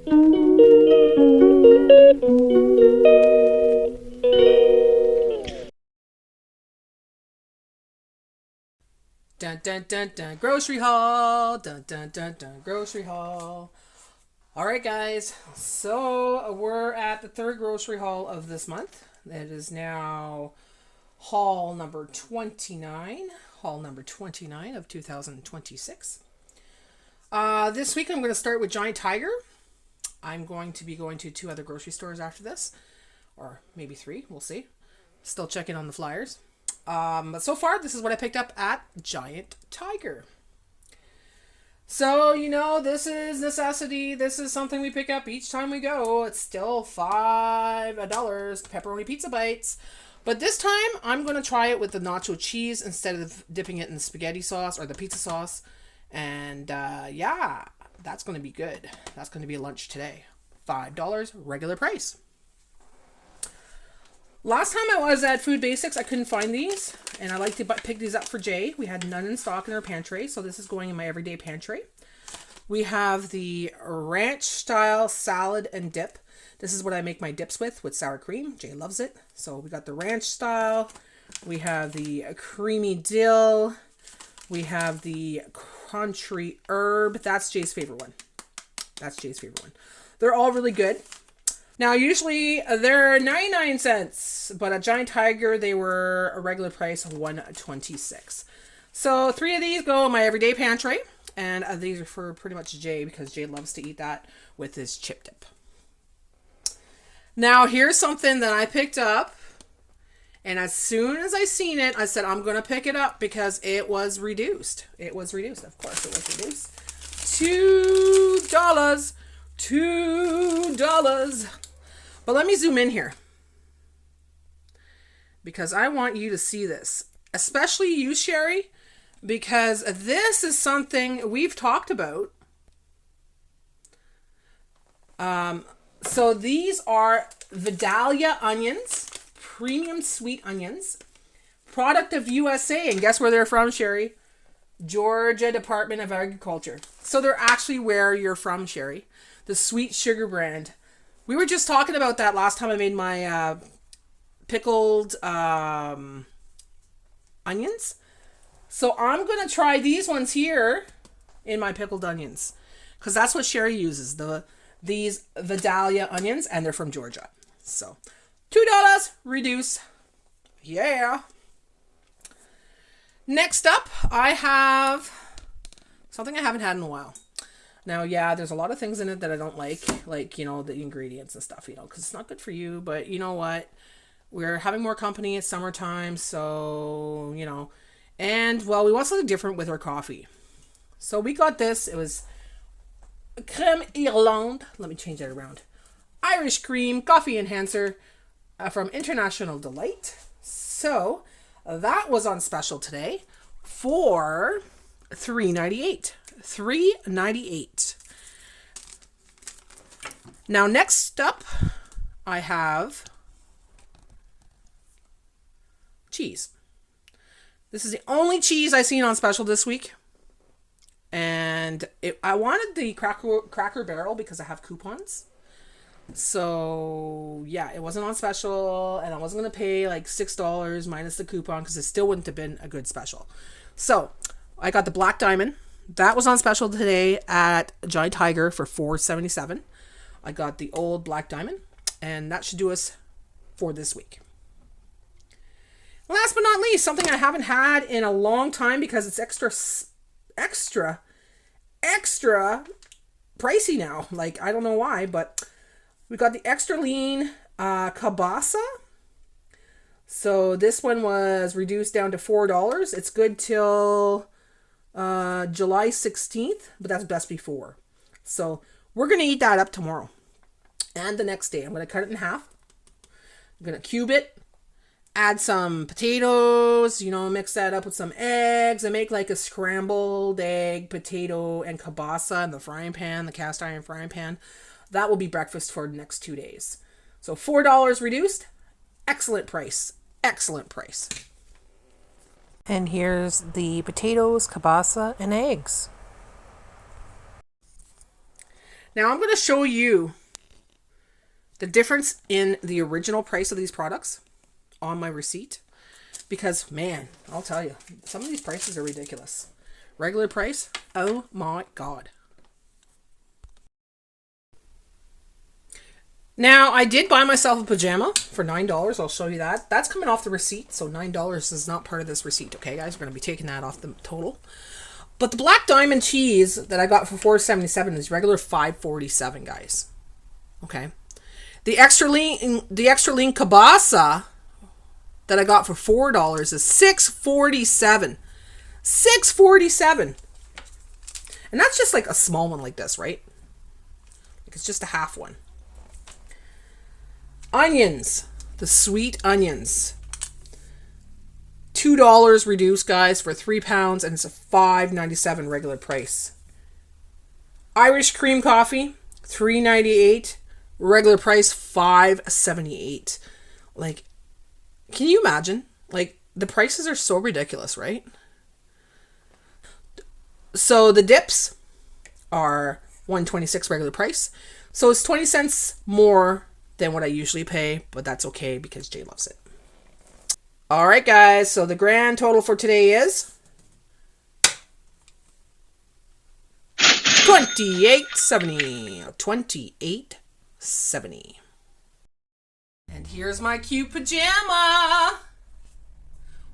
Dun dun dun dun. Grocery haul. Dun dun dun dun. Grocery haul. All right, guys. So we're at the third grocery haul of this month. It is now haul number 29. Haul number 29 of 2026. This week I'm going to start with Giant Tiger. I'm going to be going to two other grocery stores after this, or maybe three. We'll see. Still checking on the flyers. But so far, this is what I picked up at Giant Tiger. So, this is necessity. This is something we pick up each time we go. It's still $5 pepperoni pizza bites. But this time, I'm going to try it with the nacho cheese instead of dipping it in the spaghetti sauce or the pizza sauce. And, that's going to be good. That's going to be lunch today. $5, regular price. Last time I was at Food Basics, I couldn't find these, and I like to pick these up for Jay. We had none in stock in our pantry, so this is going in my everyday pantry. We have the ranch style salad and dip. This is what I make my dips with sour cream. Jay loves it. So we got the ranch style. We have the creamy dill. We have the country herb. That's Jay's favorite one. They're all really good. Now, usually they're 99 cents, but at Giant Tiger, they were a regular price of $1.26. So 3 of these go in my everyday pantry, and these are for pretty much Jay because Jay loves to eat that with his chip dip. Now, here's something that I picked up, and as soon as I seen it, I said, I'm going to pick it up because it was reduced. Of course, it was reduced. $2. But let me zoom in here because I want you to see this, especially you, Sherry, because this is something we've talked about. So these are Vidalia onions, premium sweet onions, product of USA. And guess where they're from, Sherry? Georgia Department of Agriculture. So they're actually where you're from, Sherry. The Sweet Sugar brand. We were just talking about that last time I made my pickled onions. So I'm going to try these ones here in my pickled onions. Because that's what Sherry uses. These Vidalia onions. And they're from Georgia. So $2 reduce. Yeah. Next up, I have something I haven't had in a while. Now, yeah, there's a lot of things in it that I don't like the ingredients and stuff, because it's not good for you. But you know what? We're having more company. It's summertime, so, And, well, we want something different with our coffee. So we got this. It was Crème Irlande. Let me change that around. Irish cream coffee enhancer from International Delight. So that was on special today for $3.98. $3.98. Now, next up, I have cheese. This is the only cheese I've seen on special this week. And I wanted the Cracker Barrel because I have coupons. So, yeah, it wasn't on special. And I wasn't going to pay like $6 minus the coupon because it still wouldn't have been a good special. So, I got the Black Diamond. That was on special today at Giant Tiger for $4.77. I got the old Black Diamond, and that should do us for this week. Last but not least, something I haven't had in a long time because it's extra pricey now. Like, I don't know why, but we got the extra lean kielbasa. So this one was reduced down to $4. It's good till July 16th, but that's best before. So we're going to eat that up tomorrow and the next day. I'm going to cut it in half. I'm going to cube it, add some potatoes, mix that up with some eggs and make like a scrambled egg, potato, and kielbasa in the frying pan, the cast iron frying pan. That will be breakfast for the next 2 days. So $4 reduced. Excellent price. Excellent price. And here's the potatoes, kielbasa, and eggs. Now I'm going to show you the difference in the original price of these products on my receipt. Because, man, I'll tell you, some of these prices are ridiculous. Regular price, oh my God. Now, I did buy myself a pajama for $9. I'll show you that. That's coming off the receipt, so $9 is not part of this receipt, okay, guys? We're going to be taking that off the total. But the Black Diamond cheese that I got for $4.77 is regular $5.47, guys. Okay. The extra lean kielbasa that I got for $4 is $6.47. $6.47. And that's just like a small one like this, right? Like it's just a half one. Onions. The sweet onions. $2 reduced, guys, for 3 pounds, and it's a $5.97 regular price. Irish cream coffee, $3.98. Regular price, $5.78. Like, can you imagine? Like, the prices are so ridiculous, right? So the dips are $1.26 regular price. So it's 20 cents more than what I usually pay, but that's okay because Jay loves it. All right, guys. So the grand total for today is $28.70. $28.70. And here's my cute pajama.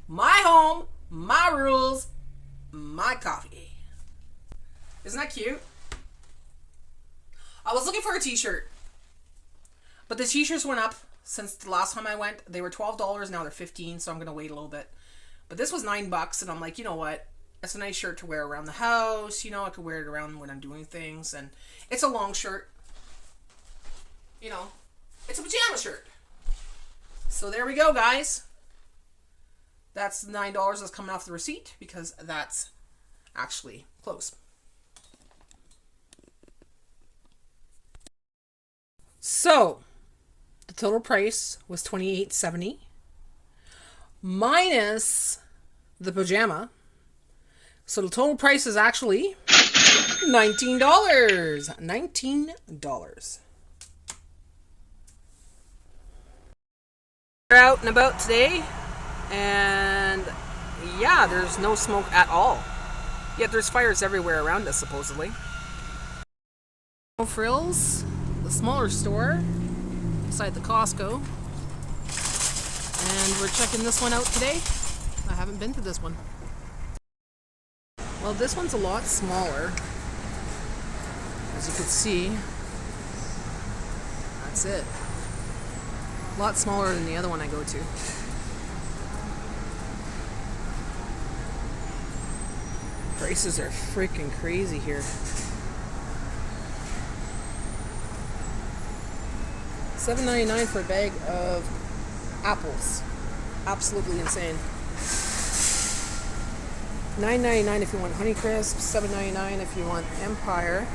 My home, my rules, my coffee. Isn't that cute? I was looking for a t-shirt, but the t-shirts went up since the last time I went. They were $12, now they're $15, so I'm going to wait a little bit. But this was $9, and I'm like, you know what? It's a nice shirt to wear around the house. You know, I could wear it around when I'm doing things, and it's a long shirt. You know, it's a pajama shirt. So there we go, guys. That's $9 that's coming off the receipt because that's actually close. So, the total price was $28.70 minus the pajama. So the total price is actually $19. $19. We're out and about today, and yeah, there's no smoke at all. Yet there's fires everywhere around us, supposedly. Frills, the smaller store beside the Costco, and we're checking this one out today. I haven't been to this one. Well, this one's a lot smaller, as you can see. That's it. A lot smaller than the other one I go to. Prices are freaking crazy here. $7.99 for a bag of apples. Absolutely insane. $9.99 if you want Honey Crisp. $7.99 if you want Empire.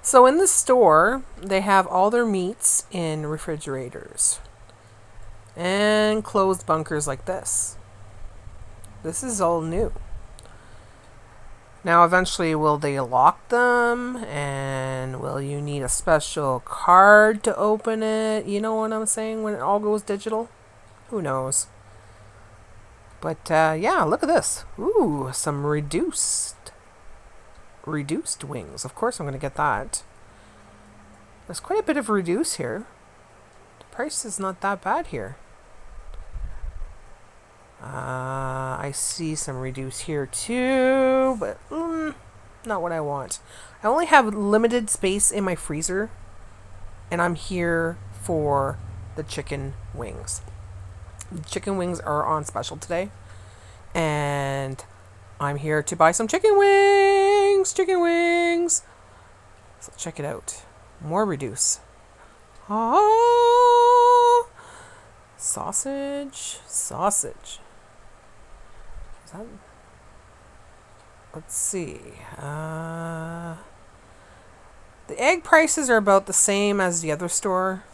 So in the store, they have all their meats in refrigerators and closed bunkers like this. This is all new. Now, eventually, will they lock them? And will you need a special card to open it? You know what I'm saying? When it all goes digital? Who knows? But, yeah, look at this. Ooh, some reduced wings. Of course I'm going to get that. There's quite a bit of reduce here. The price is not that bad here. I see some reduce here too, but not what I want. I only have limited space in my freezer, and I'm here for the chicken wings. The chicken wings are on special today, and I'm here to buy some chicken wings. Chicken wings. So check it out. More reduce. Oh, sausage. Is that? Let's see. The egg prices are about the same as the other store,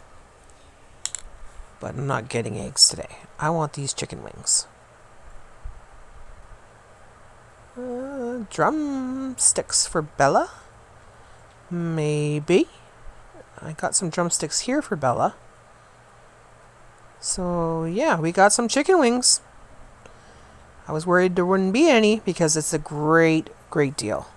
but I'm not getting eggs today. I want these chicken wings. Drumsticks for Bella? Maybe. I got some drumsticks here for Bella. So, yeah, we got some chicken wings. I was worried there wouldn't be any because it's a great, great deal.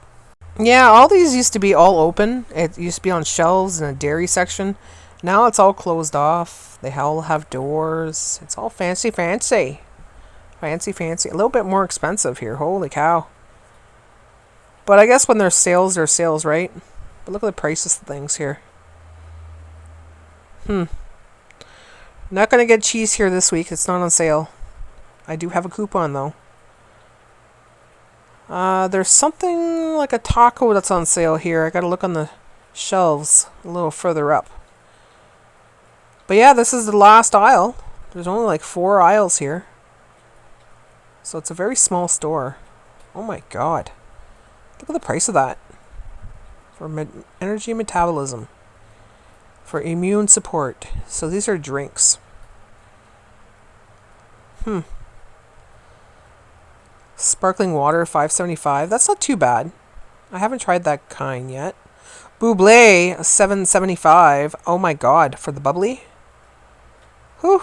Yeah, all these used to be all open. It used to be on shelves in a dairy section. Now it's all closed off. They all have doors. It's all fancy, fancy. Fancy, fancy. A little bit more expensive here. Holy cow. But I guess when there's sales, there's sales, right? But look at the prices of things here. Not going to get cheese here this week. It's not on sale. I do have a coupon, though. There's something like a taco that's on sale here. I got to look on the shelves a little further up. But yeah, this is the last aisle. There's only like 4 aisles here. So it's a very small store. Oh my god. Look at the price of that. For energy metabolism. For immune support. So these are drinks. Sparkling water, $5.75. That's not too bad. I haven't tried that kind yet. Buble, $7.75. Oh my god, for the bubbly. Whew.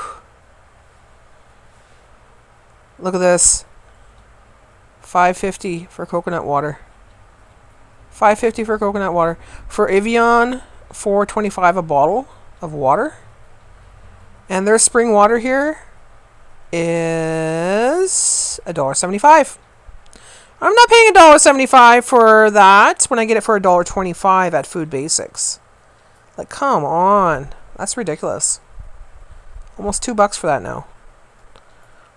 Look at this. $5.50 for coconut water. $5.50 for coconut water. For Evian, $4.25 a bottle of water. And their spring water here is $1.75. I'm not paying $1.75 for that when I get it for $1.25 at Food Basics. Like, come on. That's ridiculous. Almost $2 for that now.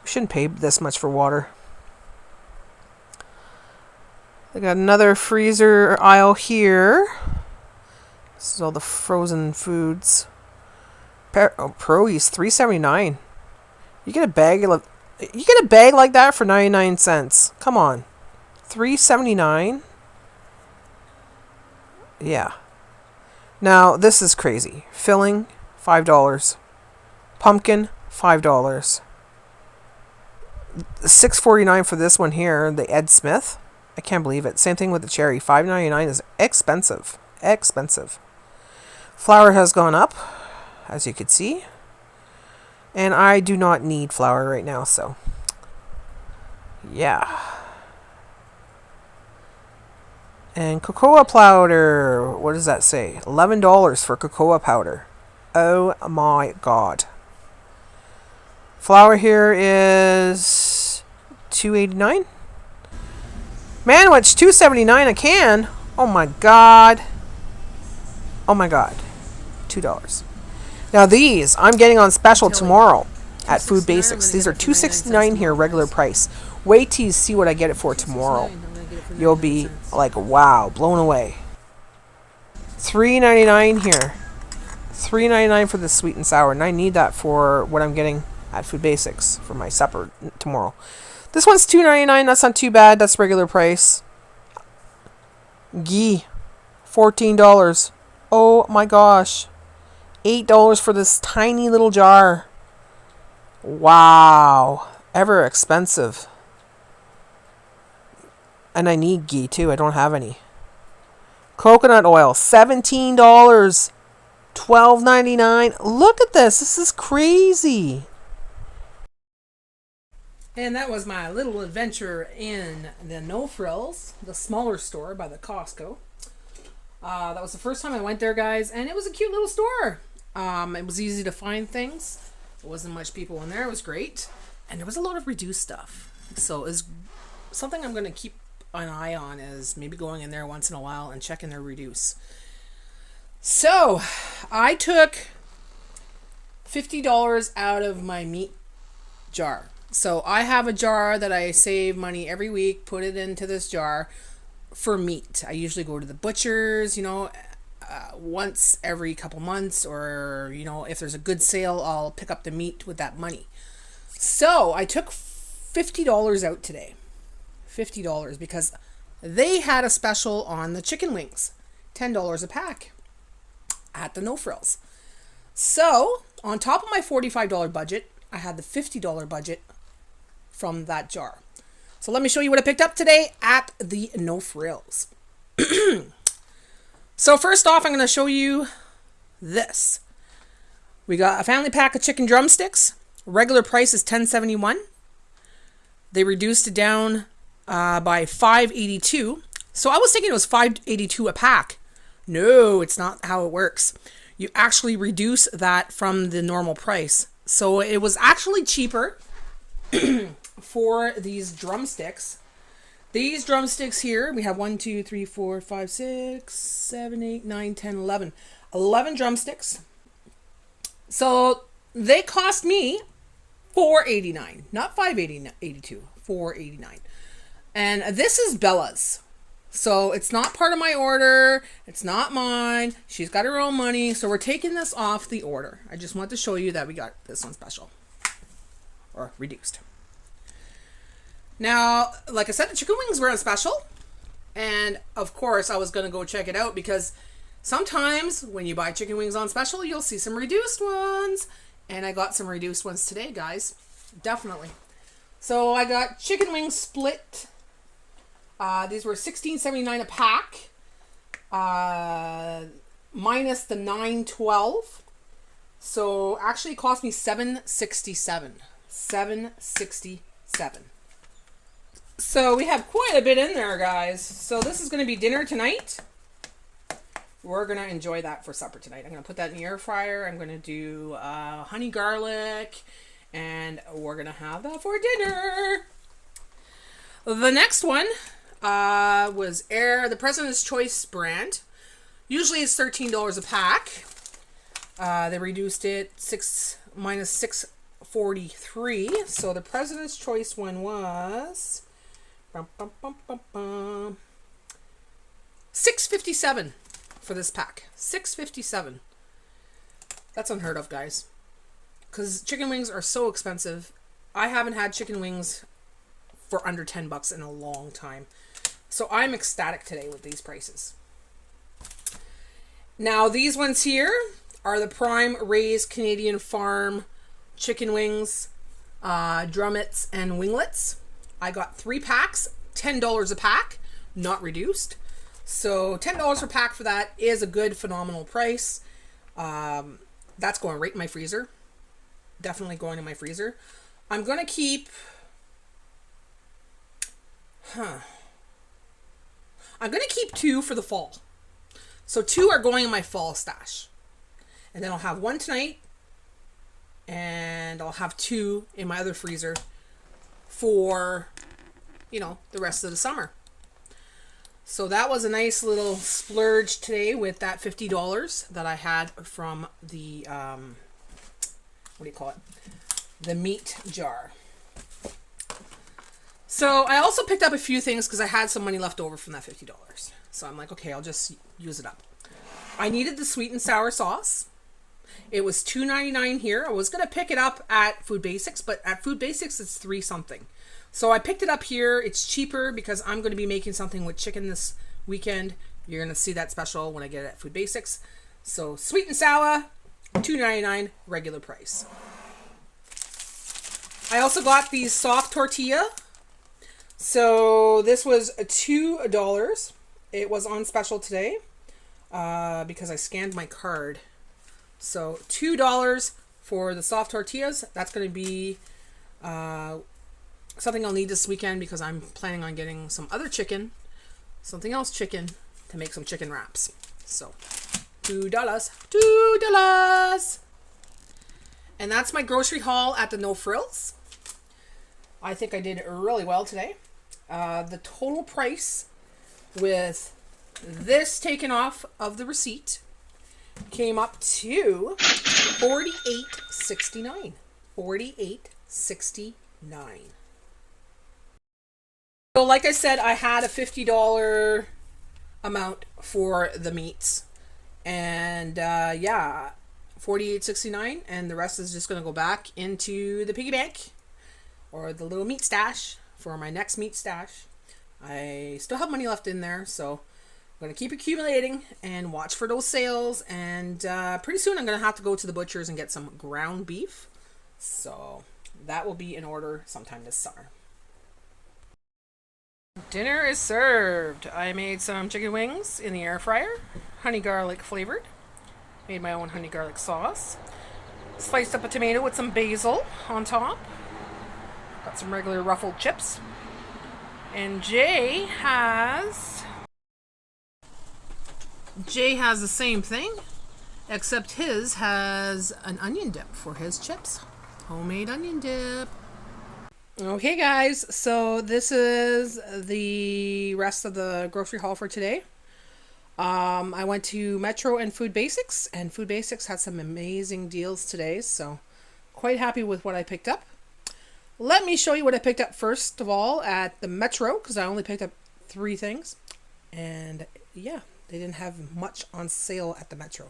We shouldn't pay this much for water. They got another freezer aisle here. This is all the frozen foods. Proe's $3.79. You get a bag like that for 99 cents. Come on. $3.79. Yeah. Now, this is crazy. Filling, $5. Pumpkin, $5. $6.49 for this one here, the Ed Smith. I can't believe it. Same thing with the cherry. $5.99 is expensive. Expensive. Flour has gone up, as you could see. And I do not need flour right now, so yeah. And cocoa powder, what does that say? $11 for cocoa powder. Oh my god. Flour here is $2.89. Man, it's $2.79 a can. Oh my god. Oh my god. $2. Now these, I'm getting on special tomorrow at Food Basics. These are $2.69 here, regular price. Wait till you see what I get it for tomorrow. You'll be like, wow, blown away. $3.99 here. $3.99 for the sweet and sour. And I need that for what I'm getting at Food Basics for my supper tomorrow. This one's $2.99. That's not too bad. That's regular price. Ghee, $14. Oh my gosh. $8 for this tiny little jar. Wow. Ever expensive. And I need ghee too. I don't have any. Coconut oil, $17. $12.99. Look at this. This is crazy. And that was my little adventure in the No Frills, the smaller store by the Costco. That was the first time I went there, guys, and it was a cute little store. It was easy to find things. There wasn't much people in there. It was great. And there was a lot of reduced stuff. So it's something I'm going to keep an eye on, is maybe going in there once in a while and checking their reduce. So I took $50 out of my meat jar. So I have a jar that I save money every week, put it into this jar for meat. I usually go to the butcher's, once every couple months, or, if there's a good sale, I'll pick up the meat with that money. So I took $50 out today. $50 because they had a special on the chicken wings. $10 a pack at the No Frills. So on top of my $45 budget, I had the $50 budget from that jar. So let me show you what I picked up today at the No Frills. So first off, I'm going to show you this. We got a family pack of chicken drumsticks. Regular price is $10.71. They reduced it down by $5.82. So I was thinking it was $5.82 a pack. No, it's not how it works. You actually reduce that from the normal price. So it was actually cheaper for these drumsticks. These drumsticks here, we have 1, 2, 3, 4, 5, 6, 7, 8, 9, 10, 11. 11 drumsticks. So they cost me $4.89, not $5.82, $4.89. And this is Bella's. So it's not part of my order. It's not mine. She's got her own money. So we're taking this off the order. I just want to show you that we got this one special or reduced. Now, like I said, the chicken wings were on special. And of course, I was going to go check it out because sometimes when you buy chicken wings on special, you'll see some reduced ones. And I got some reduced ones today, guys. Definitely. So I got chicken wings split. These were $16.79 a pack. Minus the $9.12. So actually it cost me $7.67. $7.67. So we have quite a bit in there, guys. So this is going to be dinner tonight. We're going to enjoy that for supper tonight. I'm going to put that in the air fryer. I'm going to do honey garlic. And we're going to have that for dinner. The next one was the President's Choice brand. Usually it's $13 a pack. They reduced it minus $6.43. So the President's Choice one was $6.57 for this pack. $6.57. That's unheard of, guys. Because chicken wings are so expensive. I haven't had chicken wings for under $10 in a long time. So I'm ecstatic today with these prices. Now these ones here are the prime raised Canadian farm chicken wings, drumettes and winglets. I got 3 packs, $10 a pack, not reduced. So $10 per pack for that is a good, phenomenal price. That's going right in my freezer. Definitely going in my freezer. I'm going to keep... I'm going to keep 2 for the fall. So 2 are going in my fall stash. And then I'll have 1 tonight. And I'll have 2 in my other freezer for, the rest of the summer. So that was a nice little splurge today with that $50 that I had from the, the meat jar. So I also picked up a few things because I had some money left over from that $50. So I'm like, okay, I'll just use it up. I needed the sweet and sour sauce. It was $2.99 here. I was going to pick it up at Food Basics, but at Food Basics it's $3 something. So I picked it up here. It's cheaper because I'm going to be making something with chicken this weekend. You're going to see that special when I get it at Food Basics. So sweet and sour, $2.99 regular price. I also got these soft tortilla. So this was $2. It was on special today because I scanned my card. So $2 for the soft tortillas. That's going to be something I'll need this weekend because I'm planning on getting some other chicken, something else chicken, to make some chicken wraps. So $2. $2. And that's my grocery haul at the No Frills. I think I did really well today. The total price with this taken off of the receipt came up to $48.69. $48.69. So like I said, I had a $50 amount for the meats. And $48.69, and the rest is just going to go back into the piggy bank or the little meat stash for my next meat stash. I still have money left in there, so I'm going to keep accumulating and watch for those sales. And pretty soon I'm going to have to go to the butcher's and get some ground beef. So that will be in order sometime this summer. Dinner is served. I made some chicken wings in the air fryer, honey garlic flavored. Made my own honey garlic sauce. Sliced up a tomato with some basil on top. Got some regular ruffled chips. And Jay has the same thing, except his has an onion dip for his chips. Homemade onion dip. Okay, guys, so this is the rest of the grocery haul for today. I went to Metro and Food Basics, and Food Basics had some amazing deals today, so quite happy with what I picked up. Let me show you what I picked up first of all at the Metro, because I only picked up 3 things. And yeah, they didn't have much on sale at the Metro.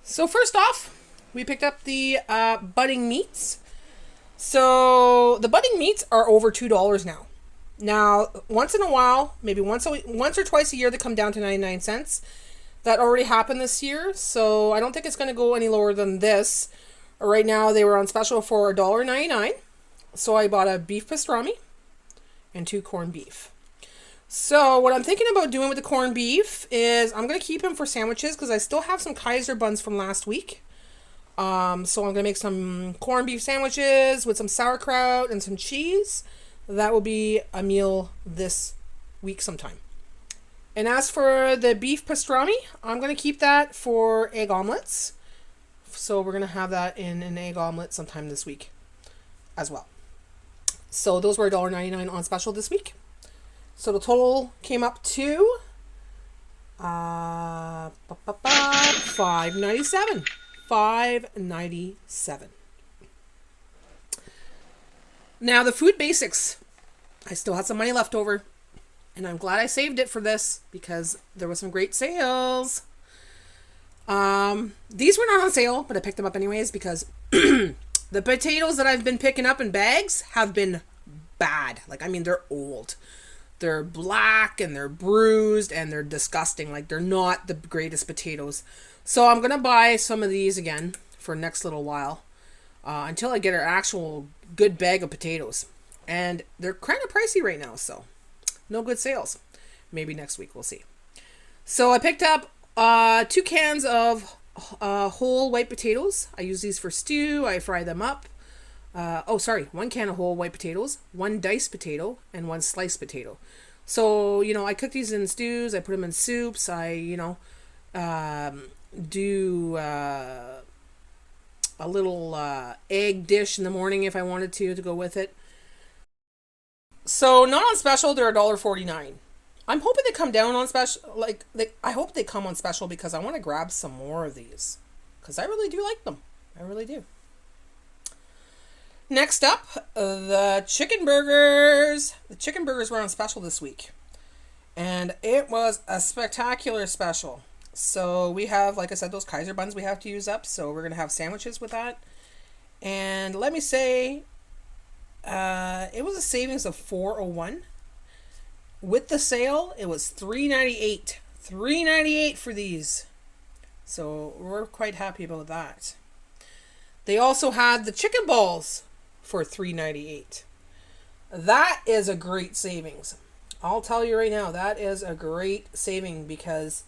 So first off, we picked up the budding meats. So the budding meats are over $2 now. Now, once in a while, maybe once or twice a year, they come down to 99 cents. That already happened this year, so I don't think it's going to go any lower than this. Right now, they were on special for $1.99. So I bought a beef pastrami and 2 corned beef. So what I'm thinking about doing with the corned beef is I'm going to keep them for sandwiches because I still have some Kaiser buns from last week. So I'm going to make some corned beef sandwiches with some sauerkraut and some cheese. That will be a meal this week sometime. And as for the beef pastrami, I'm going to keep that for egg omelets. So we're going to have that in an egg omelet sometime this week as well. So those were $1.99 on special this week. So the total came up to $5.97. $5.97. Now the Food Basics, I still had some money left over, and I'm glad I saved it for this because there was some great sales. These were not on sale, but I picked them up anyways because the potatoes that I've been picking up in bags have been bad. Like, I mean, they're old. They're black and they're bruised and they're disgusting. Like, they're not the greatest potatoes. So I'm going to buy some of these again for next little while until I get an actual good bag of potatoes. And they're kind of pricey right now, so no good sales. Maybe next week, we'll see. So I picked up 2 cans of whole white potatoes. I use these for stew. I fry them up. 1 can of whole white potatoes, 1 diced potato, and 1 sliced potato. So, I cook these in stews. I put them in soups. I, do a little egg dish in the morning if I wanted to go with it. So not on special, they're $1.49. I'm hoping they come down on special. I hope they come on special because I want to grab some more of these because I really do like them. I really do. Next up, the chicken burgers. The chicken burgers were on special this week, and it was a spectacular special. So we have, like I said, those Kaiser buns we have to use up. So we're going to have sandwiches with that. And let me say, it was a savings of $4.01. With the sale, it was $3.98. $3.98 for these. So we're quite happy about that. They also had the chicken balls for $3.98. That is a great savings. I'll tell you right now, that is a great saving because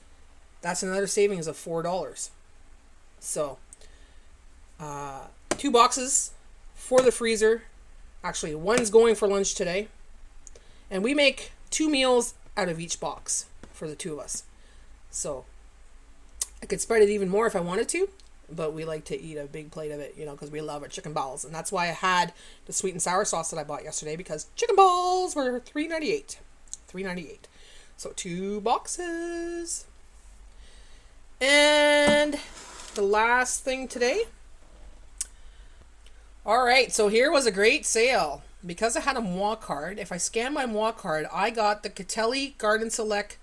that's another savings of $4. So, 2 boxes for the freezer. Actually, 1's going for lunch today. And we make 2 meals out of each box for the 2 of us. So, I could spread it even more if I wanted to. But we like to eat a big plate of it, because we love our chicken balls. And that's why I had the sweet and sour sauce that I bought yesterday because chicken balls were $3.98. $3.98. So 2 boxes. And the last thing today. All right, so here was a great sale. Because I had a moi card, if I scan my moi card, I got the Catelli Garden Select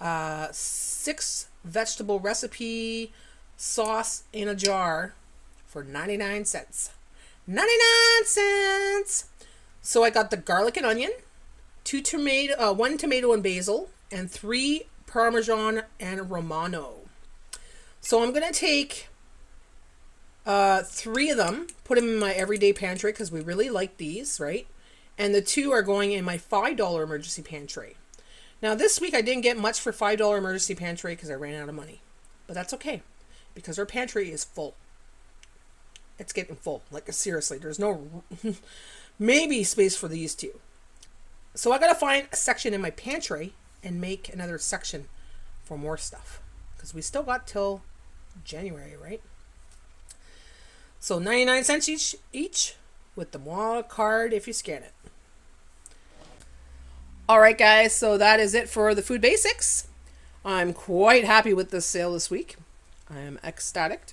6 vegetable recipe sauce in a jar for 99 cents. 99 cents! So I got the garlic and onion, 1 tomato and basil, and 3 Parmesan and Romano. So I'm going to take 3 of them, put them in my everyday pantry because we really like these, right? And the 2 are going in my $5 emergency pantry. Now this week I didn't get much for $5 emergency pantry because I ran out of money. But that's okay, because our pantry is full. It's getting full. Like, seriously, there's no maybe space for these 2. So I gotta find a section in my pantry and make another section for more stuff, because we still got till January, right? So 99 cents each with the Moi card if you scan it. Alright guys, so that is it for the food basics. I'm quite happy with this sale this week. I am ecstatic.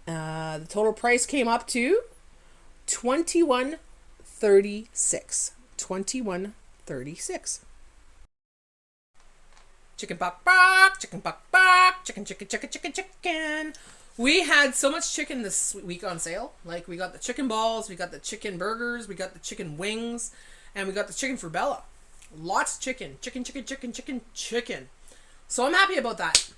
The total price came up to $21.36. $21.36. Chicken bok bok, chicken bok bok, chicken. We had so much chicken this week on sale. Like, we got the chicken balls, we got the chicken burgers, we got the chicken wings, and we got the chicken frubella. Lots of chicken. Chicken. So I'm happy about that.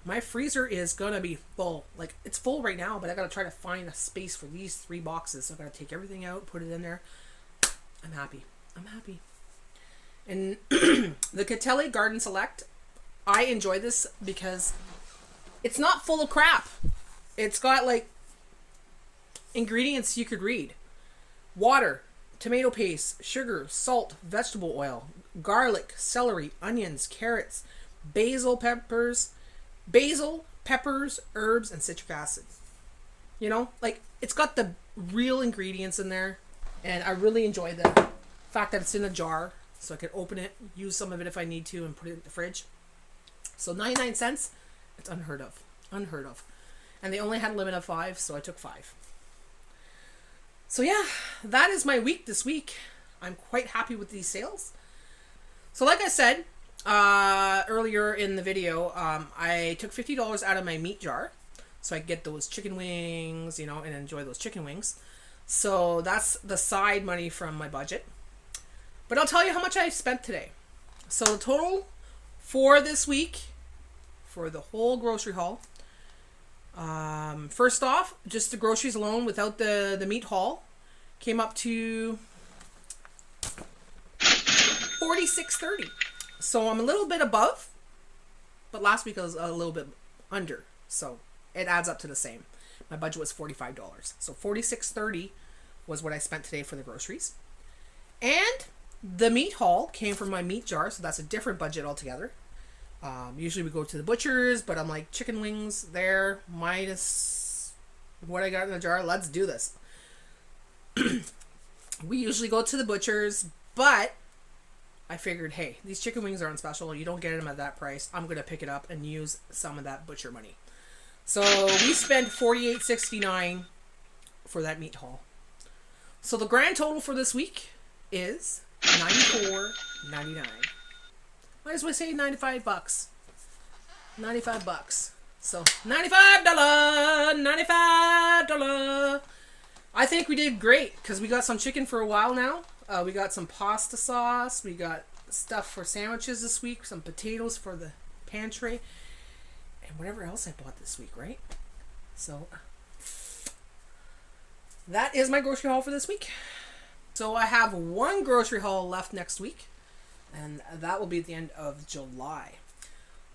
My freezer is gonna be full. Like, it's full right now, but I gotta try to find a space for these 3 boxes. So I gotta take everything out, put it in there. I'm happy. And the Catelli Garden Select, I enjoy this because it's not full of crap. It's got, like, ingredients you could read. Water, tomato paste, sugar, salt, vegetable oil, garlic, celery, onions, carrots, basil, peppers, herbs, and citric acid. You know, like, it's got the real ingredients in there, and I really enjoy the fact that it's in a jar, so I can open it, use some of it if I need to, and put it in the fridge. So 99 cents, it's unheard of. And they only had a limit of 5, so I took 5. So yeah, that is my week this week. I'm quite happy with these sales. So like I said earlier in the video, I took $50 out of my meat jar so I could get those chicken wings, you know, and enjoy those chicken wings. So that's the side money from my budget. But I'll tell you how much I spent today. So the total for this week, for the whole grocery haul, first off, just the groceries alone without the meat haul, came up to $46.30. So I'm a little bit above, but last week I was a little bit under. So it adds up to the same. My budget was $45. So $46.30 was what I spent today for the groceries. And the meat haul came from my meat jar, so that's a different budget altogether. Usually we go to the butcher's, but I'm like, chicken wings there, minus what I got in the jar. Let's do this. We usually go to the butcher's, but I figured, hey, these chicken wings are on special. You don't get them at that price. I'm going to pick it up and use some of that butcher money. So we spent $48.69 for that meat haul. So the grand total for this week is $94.99. Might as well say $95. $95. So $95. I think we did great because we got some chicken for a while now. We got some pasta sauce. We got stuff for sandwiches this week. Some potatoes for the pantry. And whatever else I bought this week, right? So that is my grocery haul for this week. So I have one grocery haul left next week. And that will be at the end of July.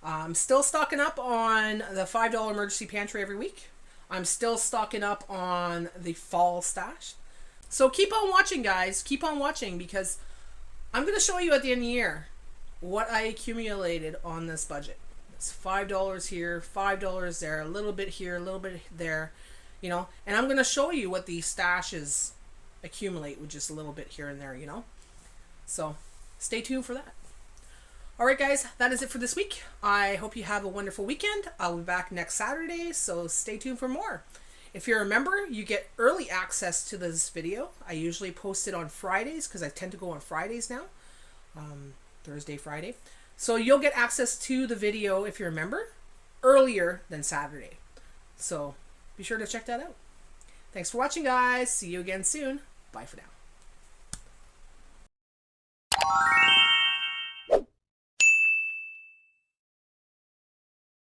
I'm still stocking up on the $5 emergency pantry every week. I'm still stocking up on the fall stash. So keep on watching, guys. Keep on watching, because I'm going to show you at the end of the year what I accumulated on this budget. It's $5 here, $5 there, a little bit here, a little bit there, you know. And I'm going to show you what these stashes accumulate with just a little bit here and there, you know. So stay tuned for that. All right, guys, that is it for this week. I hope you have a wonderful weekend. I'll be back next Saturday, so stay tuned for more. If you're a member, you get early access to this video. I usually post it on Fridays because I tend to go on Fridays now. Thursday, Friday. So you'll get access to the video if you're a member earlier than Saturday. So be sure to check that out. Thanks for watching, guys. See you again soon. Bye for now.